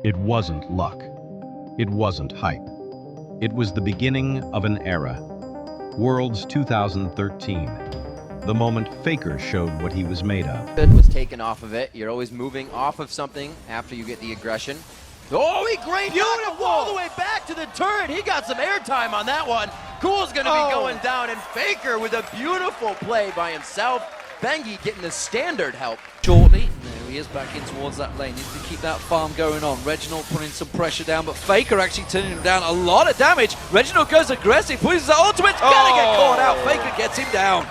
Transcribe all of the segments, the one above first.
It wasn't luck. It wasn't hype. It was the beginning of an era. Worlds 2013. The moment Faker showed what he was made of. Good was taken off of it. You're always moving off of something after you get the aggression. Oh, he grained beautiful all the way back to the turret. He got some airtime on that one. Cool's gonna be going down, and Faker with a beautiful play by himself. Bengi getting the standard help. Shortly, there he is back in towards that lane. Needs to keep that farm going on. Reginald putting some pressure down, but Faker actually turning him down a lot of damage. Reginald goes aggressive, pushes the ultimate, gonna get caught out. Faker gets him down.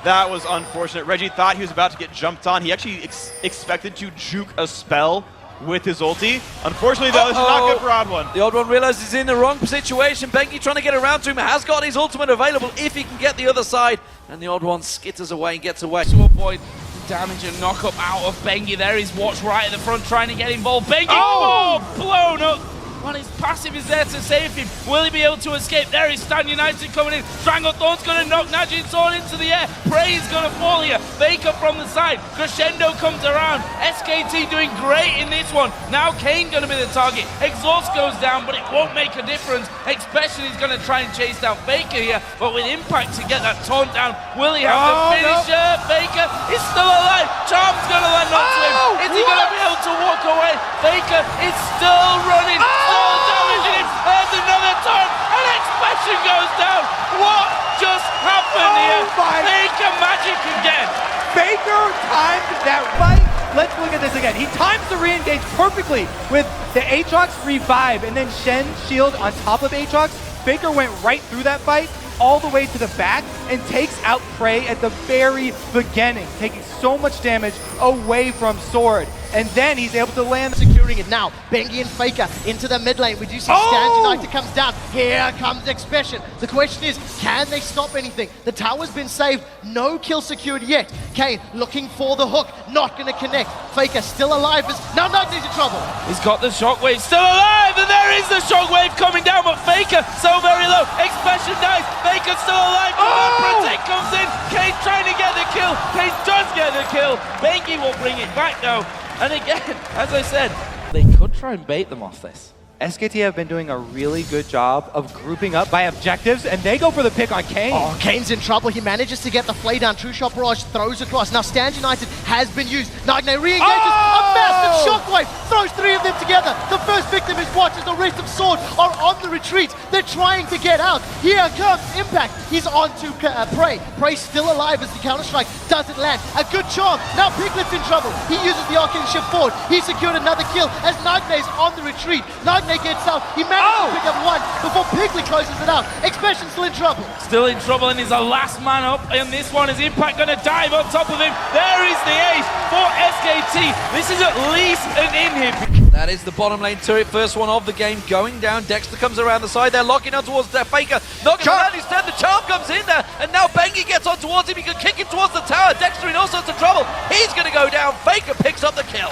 That was unfortunate. Reggie thought he was about to get jumped on. He actually expected to juke a spell with his ulti. Unfortunately, though, this is not good for Odd One. The Odd One realizes he's in the wrong situation. Bengi trying to get around to him, has got his ultimate available if he can get the other side. And the Odd One skitters away and gets away. To avoid damage and knock up out of Bengi. There is Watch right at the front trying to get involved. Bengi, blown up. Well, his passive is there to save him. Will he be able to escape? There is Stan United coming in. Stranglethorn's going to knock Najin Sword into the air. Prey's going to fall here. Faker from the side. Crescendo comes around. SKT doing great in this one. Now Kane going to be the target. Exhaust goes down, but it won't make a difference. Expression is going to try and chase down Faker here, but with Impact to get that taunt down. Will he have the finisher? No. Faker is still alive. Charm's going to land onto him. Is he going to be able to walk away? Faker is still running. Damaging him. There's another turn, and Expression goes down. What just happened here? Faker magic again. Faker timed that right. Let's look at this again. He times the re-engage perfectly with the Aatrox revive, and then Shen shield on top of Aatrox. Faker went right through that fight, all the way to the back, and takes out Prey at the very beginning, taking so much damage away from Sword. And then he's able to land. Securing it now. Bengi and Faker into the mid lane. We do see Stand United comes down. Here comes Expression. The question is, can they stop anything? The tower's been saved. No kill secured yet. Kane looking for the hook. Not going to connect. Faker still alive. Now Nugne's in trouble. He's got the Shockwave still alive, and there is the Shockwave coming down, but Faker so very low. Expression dies. Faker still alive. Protect comes in. Kane trying to get the kill. Kane does get the kill. Bengi will bring it back though. And again, as I said, they could try and bait them off this. SKT have been doing a really good job of grouping up by objectives, and they go for the pick on Kane. Oh, Kane's in trouble. He manages to get the play down. True Shot Barrage throws across. Now Stand United has been used. Nagne re-engages. A massive shockwave. Throws three of them together. The first victim is Watch as the rest of Sword are on the retreat. They're trying to get out. Here comes Impact. He's on to Prey. Prey still alive as the counter-strike doesn't land. A good charm. Now Piglet's in trouble. He uses the arcane shift forward. He secured another kill as Nagne's on the retreat. Nagne gets out. He managed to pick up one before Piglet closes it out. Expression still in trouble. Still in trouble, and he's the last man up. And this one is Impact going to dive on top of him. There is the ace for SKT. This is at least an in-hit. That is the bottom lane turret, first one of the game going down. Dexter comes around the side, they're locking on towards that Faker. Not going to land instead, the Charm comes in there, and now Bengi gets on towards him. He can kick him towards the tower. Dexter in all sorts of trouble. He's going to go down. Faker picks up the kill.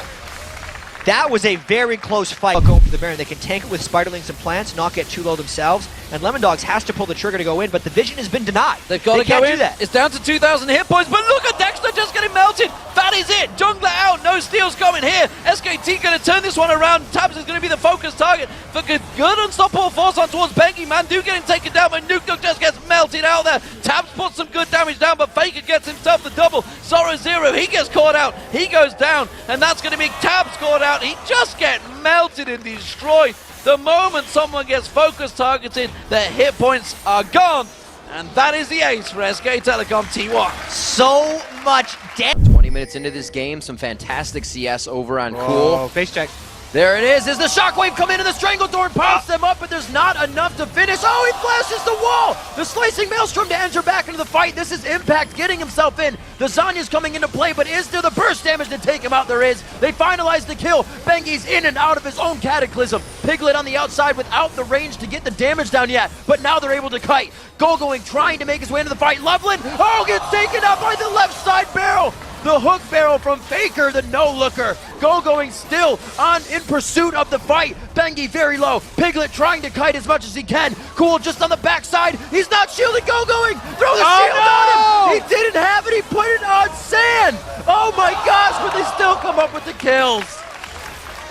That was a very close fight. Going for the Baron. They can tank it with Spiderlings and plants, not get too low themselves. And Lemon Dogs has to pull the trigger to go in, but the vision has been denied. They've got to go in. Do that. It's down to 2,000 hit points, but look at Dexter just getting melted. That is it. Jungler out. No steals coming here. SKT going to turn this one around. Tabs is going to be the focus target for good unstoppable force on towards Bengi. Mandu getting taken down, but Nuke just gets melted out there. Tabs puts some good damage down, but Faker gets himself the double. Sorrow Zero, he gets caught out. He goes down, and that's going to be Tabs caught out. He just gets melted and destroyed. The moment someone gets focus targeted, their hit points are gone. And that is the ace for SK Telecom T1. So much damage. 20 minutes into this game, some fantastic CS over on Cool. Face check. There it is. As the Shockwave come in and the Stranglethorn pounds them up, but there's not enough to finish. Oh, he flashes the wall! The Slicing Maelstrom to enter back into the fight. This is Impact getting himself in. The Zanya's coming into play, but is there the burst damage to take him out? There is. They finalize the kill. Bengi's in and out of his own Cataclysm. Piglet on the outside without the range to get the damage down yet, but now they're able to kite. Gogoing trying to make his way into the fight. Loveland, gets taken out by the left side barrel. The hook barrel from Faker, the no-looker. Going still on in pursuit of the fight. Bengi very low. Piglet trying to kite as much as he can. Cool just on the backside. He's not shielding. Going. Throw the shield on him. He didn't have it. He put it on Sand. Oh my gosh, but they still come up with the kills.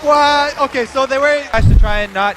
What? Okay, so they were asked to try and not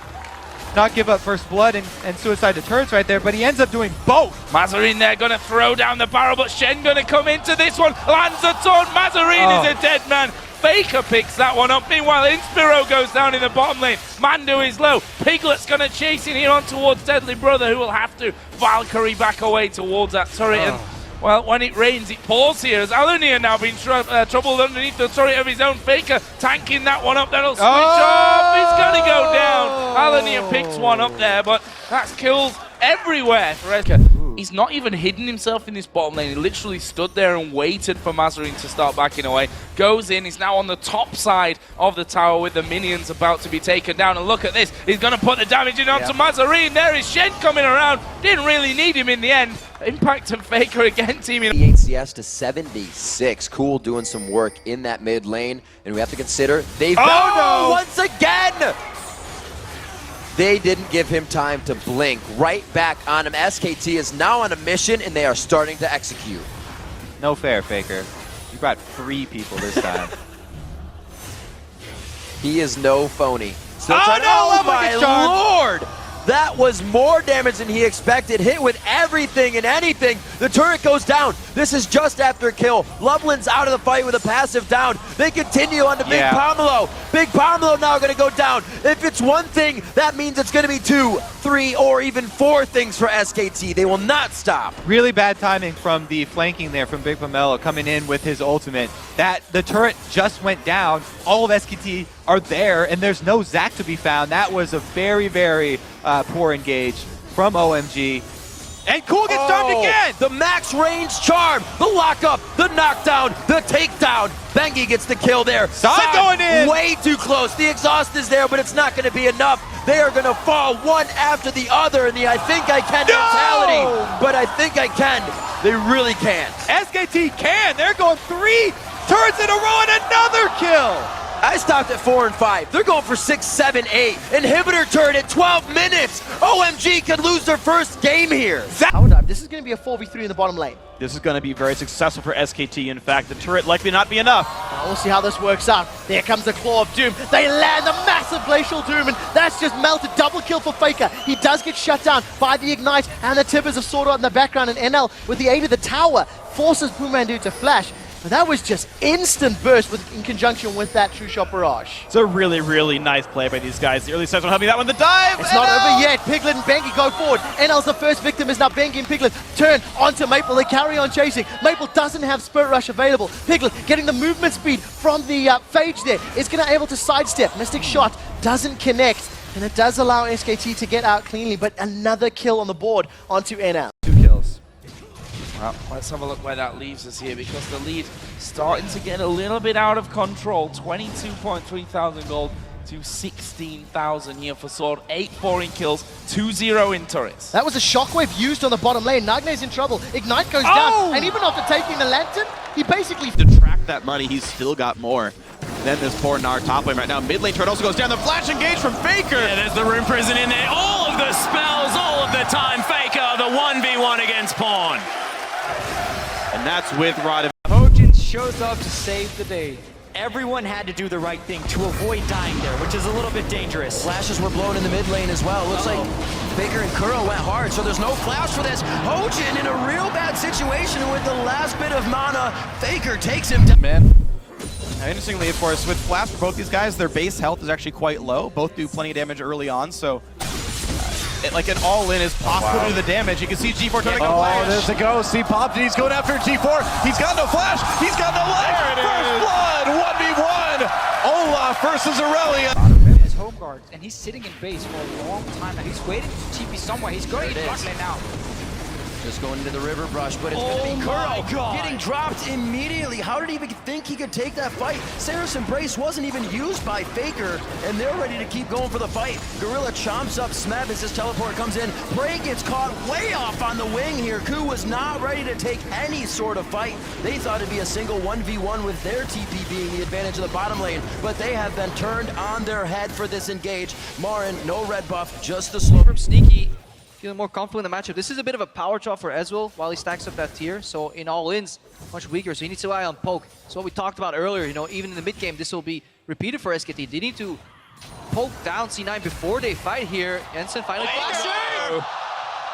give up first blood and suicide to turrets right there, but he ends up doing both. Mazarin there gonna throw down the barrel, but Shen gonna come into this one. Lands a taunt. Mazarin is a dead man. Faker picks that one up. Meanwhile, Inspiro goes down in the bottom lane. Mando is low. Piglet's gonna chase in here on towards Deadly Brother, who will have to Valkyrie back away towards that turret. And, well, when it rains, it pours here. As Alania now being troubled underneath the turret of his own. Faker tanking that one up. That'll switch off. He's gonna go down. Alania picks one up there, but that's kills everywhere for Eska. He's not even hidden himself in this bottom lane. He literally stood there and waited for Mazarin to start backing away. Goes in. He's now on the top side of the tower with the minions about to be taken down. And look at this. He's going to put the damage in onto Mazarin. There is Shen coming around. Didn't really need him in the end. Impact and Faker again teaming. 88 CS to 76. Cool doing some work in that mid lane. And we have to consider they've once again! They didn't give him time to blink. Right back on him. SKT is now on a mission, and they are starting to execute. No fair, Faker. You brought 3 people this time. He is no phony. Still Oh, trying no, oh my lord! That was more damage than he expected. Hit with everything and anything. The turret goes down. This is just after a kill. Loveland's out of the fight with a passive down. They continue on to Big Pomelo. Big Pomelo now going to go down. If it's one thing, that means it's going to be 2, 3, or even 4 things for SKT. They will not stop. Really bad timing from the flanking there from Big Pomelo coming in with his ultimate. That the turret just went down. All of SKT are there, and there's no Zac to be found. That was a very, very poor engage from OMG. And Cool gets charmed again! The max range charm, the lockup, the knockdown, the takedown. Bengi gets the kill there. Side going in! Way too close. The exhaust is there, but it's not going to be enough. They are going to fall one after the other in the I think I can mentality. But I think I can. They really can't. SKT can! They're going 3 turrets in a row and another kill! I stopped at 4 and 5. They're going for 6, 7, 8. Inhibitor turret at 12 minutes. OMG could lose their first game here. This is going to be a 4v3 in the bottom lane. This is going to be very successful for SKT. In fact, the turret likely not be enough. We'll see how this works out. There comes the Claw of Doom. They land the massive Glacial Doom, and that's just melted. Double kill for Faker. He does get shut down by the Ignite, and the Tibbers of Sword Art in the background, and NL, with the aid of the tower, forces Boomandu to flash. But that was just instant burst in conjunction with that True Shot Barrage. It's a really, really nice play by these guys. The early sets will help me. That one, the dive! It's not over yet. Piglet and Bengi go forward. NL's the first victim, is now Bengi and Piglet turn onto Maple. They carry on chasing. Maple doesn't have Spirit Rush available. Piglet getting the movement speed from the Phage there. Is going to be able to sidestep. Mystic Shot doesn't connect. And it does allow SKT to get out cleanly, but another kill on the board onto NL. 2 kills. Well, let's have a look where that leaves us here, because the lead starting to get a little bit out of control. 22.3 thousand gold to 16,000 here for Sword. 8-4 in kills, 2-0 in turrets. That was a Shockwave used on the bottom lane. Nagne's in trouble. Ignite goes down, and even after taking the Lantern, he basically... To track that money, he's still got more than this poor Gnar top lane right now. Mid lane turret also goes down. The flash engage from Faker. Yeah, there's the Rune Prison in there. All of the spells, all of the time. Faker, the 1v1 against Pawn. And that's with Rod. Hojin shows up to save the day. Everyone had to do the right thing to avoid dying there, which is a little bit dangerous. Flashes were blown in the mid lane as well. Looks like Faker and Kuro went hard, so there's no flash for this. Hojin in a real bad situation with the last bit of mana. Faker takes him down. Man. Now, interestingly, of course, with flash for both these guys, their base health is actually quite low. Both do plenty of damage early on, so like an all-in is possible to do the damage. You can see G4 turning on flash. There's a go. See Pop, he's going after G4. He's got no flash. He's got no life. First blood, 1v1. Olaf versus Aurelia. His home guards, and he's sitting in base for a long time, and he's waiting to TP somewhere. He's going to bot lane now. Just going into the river brush, but it's going to be Kuro getting dropped immediately. How did he even think he could take that fight? Sarah's Embrace wasn't even used by Faker, and they're ready to keep going for the fight. Gorilla chomps up Smev as his teleport comes in. Bray gets caught way off on the wing here. Ku was not ready to take any sort of fight. They thought it'd be a single 1v1 with their TP being the advantage of the bottom lane, but they have been turned on their head for this engage. Marin, no red buff, just the slow. From Sneaky, feeling more comfortable in the matchup. This is a bit of a power drop for Ezreal while he stacks up that tier. So in all-ins, much weaker. So he needs to rely on poke. So what we talked about earlier, you know, even in the mid game, this will be repeated for SKT. They need to poke down C9 before they fight here. Jensen finally flashing!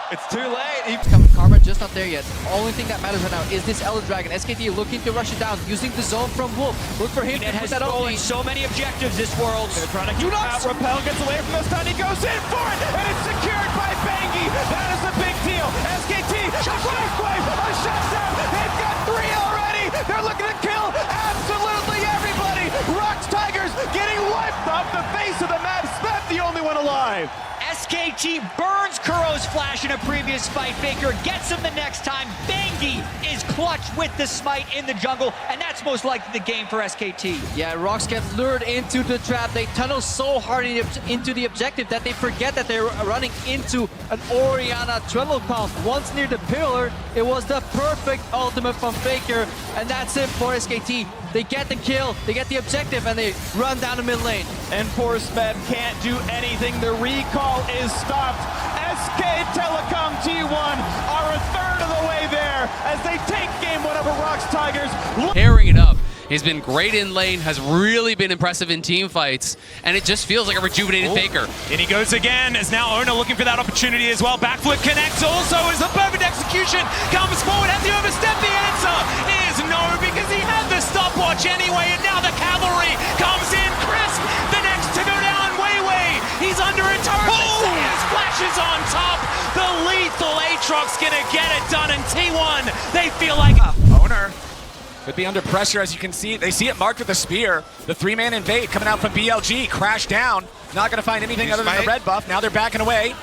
It's too late. Karma just not there yet. Only thing that matters right now is this Elder Dragon. SKT looking to rush it down, using the zone from Wolf. Look for him to put that stolen so many objectives this world. They're trying to keep out. Repel gets away from the stun. He goes in for it, and it's secured by Bangy. That is a big deal. SKT, Shockwave, a shutdown. They've got 3 already. They're looking to kill absolutely everybody. Rocks Tigers getting wiped off the face of the map. Smith, the only one alive. SKT burns Kuro's flash in a previous fight. Faker gets him the next time. Bangy is clutch with the smite in the jungle, and that's most likely the game for SKT. Yeah, Rocks get lured into the trap. They tunnel so hard into the objective that they forget that they're running into an Orianna Trello path. Once near the pillar, it was the perfect ultimate from Faker, and that's it for SKT. They get the kill, they get the objective, and they run down the mid lane. And poor Sped can't do anything. The recall is stopped. SK Telecom T1 are a third of the way there as they take game 1 over Rocks Tigers. Tearing it up. He's been great in lane, has really been impressive in team fights, and it just feels like a rejuvenated Faker. And he goes again, as now Owner looking for that opportunity as well. Backflip connects also as the perfect execution comes forward. Has he overstepped? The answer is no, because he had the stopwatch anyway, and now the cavalry comes in crisp. The next to go down, Wei. He's under a turret. Sayers flashes on top. The lethal Aatrox gonna get it done, and T1, they feel like... Owner could be under pressure, as you can see. They see it marked with a spear. The 3-man invade coming out from BLG, crash down. Not going to find anything other than the red buff. Now they're backing away.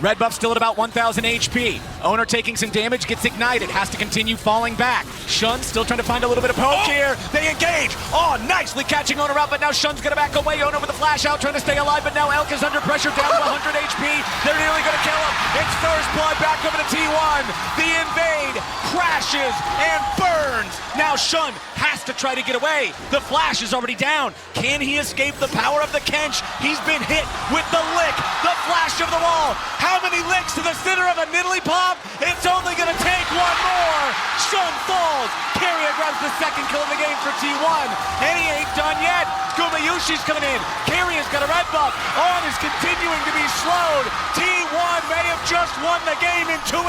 Red buff still at about 1,000 HP. Owner taking some damage, gets ignited, has to continue falling back. Shun still trying to find a little bit of poke here. They engage. Oh, nicely catching Owner out, but now Shun's going to back away. Owner with a flash out, trying to stay alive, but now Elk is under pressure, down to 100 HP. They're nearly going to kill him. It's first blood back over to T1. The invade crashes and burns. Now Shun has to try to get away. The flash is already down. Can he escape the power of the Kench? He's been hit with the lick, the flash of the wall. How many licks to the center of a Nidalee pop? It's only going to take 1 more. Shun falls. Carrier grabs the second kill of the game for T1. And he ain't done yet. Gumayushi's coming in. Carrier's got a red buff. On is continuing to be slowed. T1 may have just won the game in 2.5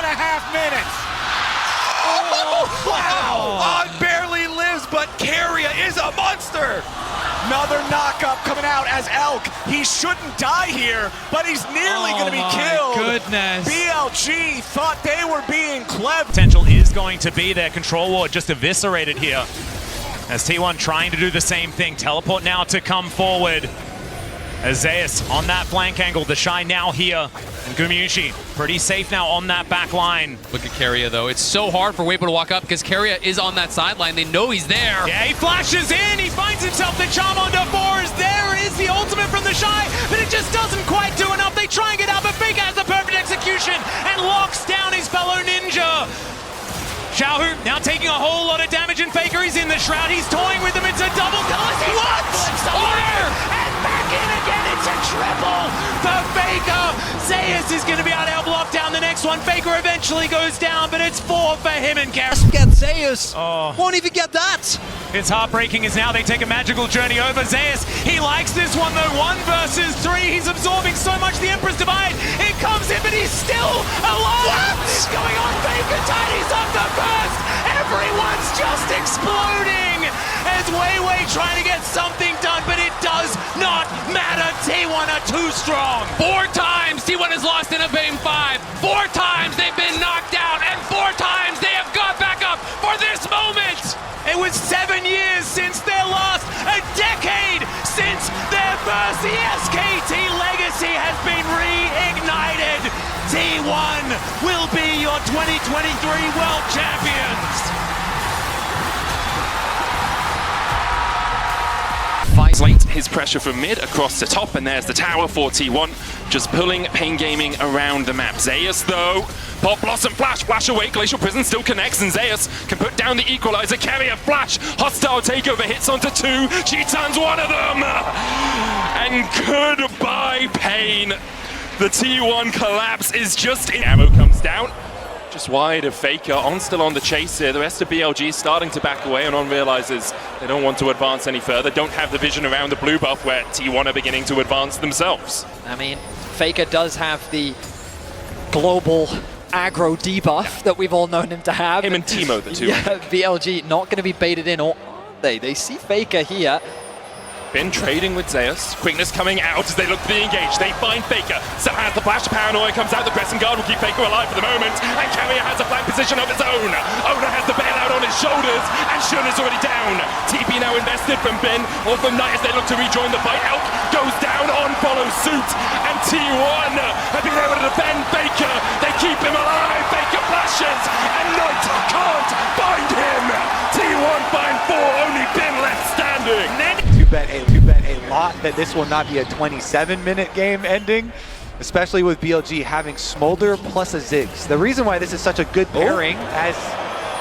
minutes. Oh, wow! On barely lives, but Carrier is a monster. Another knockup coming out as Elk. He shouldn't die here, but he's nearly going to be killed. Goodness. BLG thought they were being clever. Potential is going to be there. Control ward just eviscerated here. As T1 trying to do the same thing. Teleport now to come forward. As Zeus on that flank angle. The Shy now here. And Gumayushi pretty safe now on that back line. Look at Carrier, though. It's so hard for Weibo to walk up because Carrier is on that sideline. They know he's there. Yeah, he flashes in. He finds himself. The charm on the fours. There is the ultimate from the Shy, but it just doesn't quite do enough. They try and get out, but Faker has the perfect execution and locks down his fellow ninja. Xiaohu now taking a whole lot of damage, and Faker is in the shroud. He's toying with him. It's a double kill. What? And back in again. It's a triple for Faker. Zeus is going to be able to help lock down the next one. Faker eventually goes down, but it's 4 for him and Carrier. Get Zeus. Won't even get that. It's heartbreaking as now they take a magical journey over. Zeus, he likes this one though. 1 versus 3. He's absorbing so much. The Emperor's Divide. It comes in, but he's still alive. What is going on? Faker tidies up the burst. Everyone's just exploding as Wei trying to get something done, but it does not matter. T1 are too strong. 4 times T1 has lost in a game 5. 4 times they've been knocked out, and 4 times they have got back up for this moment. It was 7 years since their last, a decade since their first. The SKT legacy has been reignited. T1 will be your 2023 World Champions. Slate his pressure from mid across the top, and there's the tower for T1, just pulling Pain Gaming around the map. Zeus though, Pop Blossom flash away, Glacial Prison still connects, and Zeus can put down the equalizer, Carrier flash, hostile takeover hits onto 2, she turns one of them, and goodbye Pain. The T1 collapse is just in. Arrow comes down. Just wide of Faker, On still on the chase here. The rest of BLG starting to back away, and On realizes They don't want to advance any further, don't have the vision around the blue buff where T1 are beginning to advance themselves. I mean, Faker does have the global aggro debuff that we've all known him to have. Him and Teemo, the two. Yeah, BLG not going to be baited in, or are they? They see Faker here. Been trading with Zeus. Quickness coming out as they look to be engaged. They find Faker. So has the flash. Paranoia comes out. The pressing guard will keep Faker alive for the moment. And Carrier has a flank position of his own. Owner has the bailout on his shoulders. And Shun is already down. TP now invested from Bin or from Knight as they look to rejoin the fight. Elk goes down on follow suit. And T1 have been able to defend Faker. They keep him alive. Faker flashes. And Knight can't find him. T1 find 4. Only Bin left standing. You bet a lot that this will not be a 27-minute game ending, especially with BLG having Smolder plus a Ziggs. The reason why this is such a good pairing as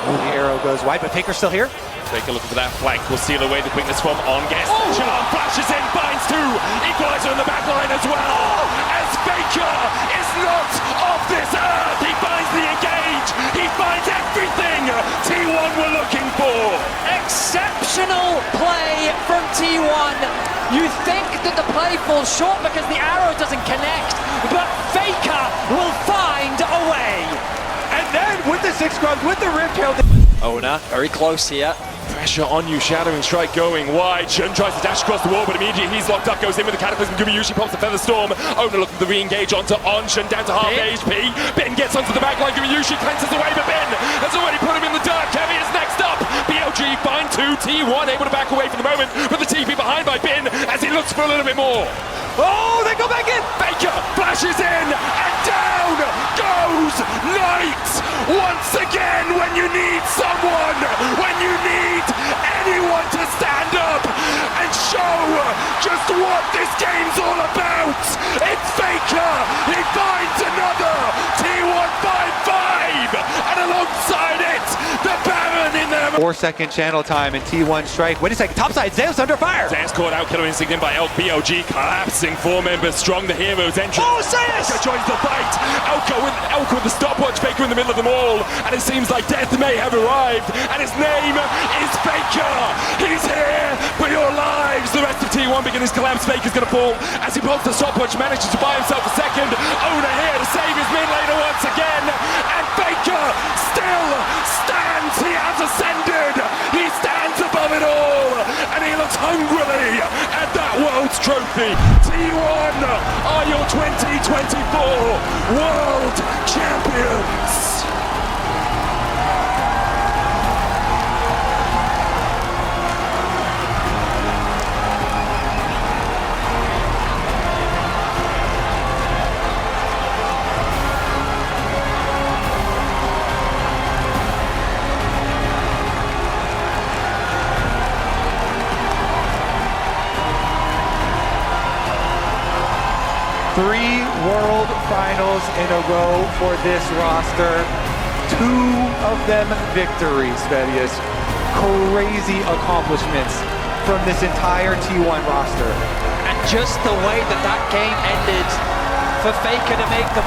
the arrow goes wide, but Faker's still here. Take a look for that flank. Will seal away the quickness from on guest. Charm flashes in, finds 2. Equalizer on the back line as well. As Faker is not off this earth. He finds the engage. He finds everything T1 were looking for. Exceptional play from T1. You think that the play falls short because the arrow doesn't connect, but Faker will find a way. And then with the 6 grubs, with the rib tail. Owner, very close here. Pressure on you, Shattering Strike going wide. Shun tries to dash across the wall, but immediately he's locked up, goes in with the Cataclysm. Gumayushi pops the Feather Storm. Owner looking to re-engage onto On. Shun down to half HP. Bin gets onto the back line. Gumayushi cleanses away, but Bin has already put him in the dirt. Kevy is next up. BLG find 2. T1 able to back away for the moment, but the TP behind by Bin as he looks for a little bit more. Oh, they go back in. Faker flashes in, and down goes Knight. Once again, when you need someone, when you need anyone to stand up and show just what this game's all about, it's Faker. He finds another. T1 5-5, and alongside it, the Baron in there. 4-second channel time and T1 strike. Wait a second, topside, Zeus under fire. Zeus caught out, killer instinct in by Elk. BLG collapsing. 4 members strong, the hero's entrance. Oh, Zeus! Faker joins the fight. Elk with the stopwatch. Faker in the middle of them all, and it seems like death may have arrived, and his name is Faker. He's here for your lives. The rest of T1 begin his collapse. Faker's gonna fall as he pulls the stopwatch, manages to buy himself a second. Owner here to save his mid laner once again, and Faker still stands. He has ascended. He stands above it all, and he looks hungrily at that world's trophy. T1 are your 2024 world champions. Three World Finals in a row for this roster. 2 of them victories, Vedius. Crazy accomplishments from this entire T1 roster. And just the way that game ended for Faker to make the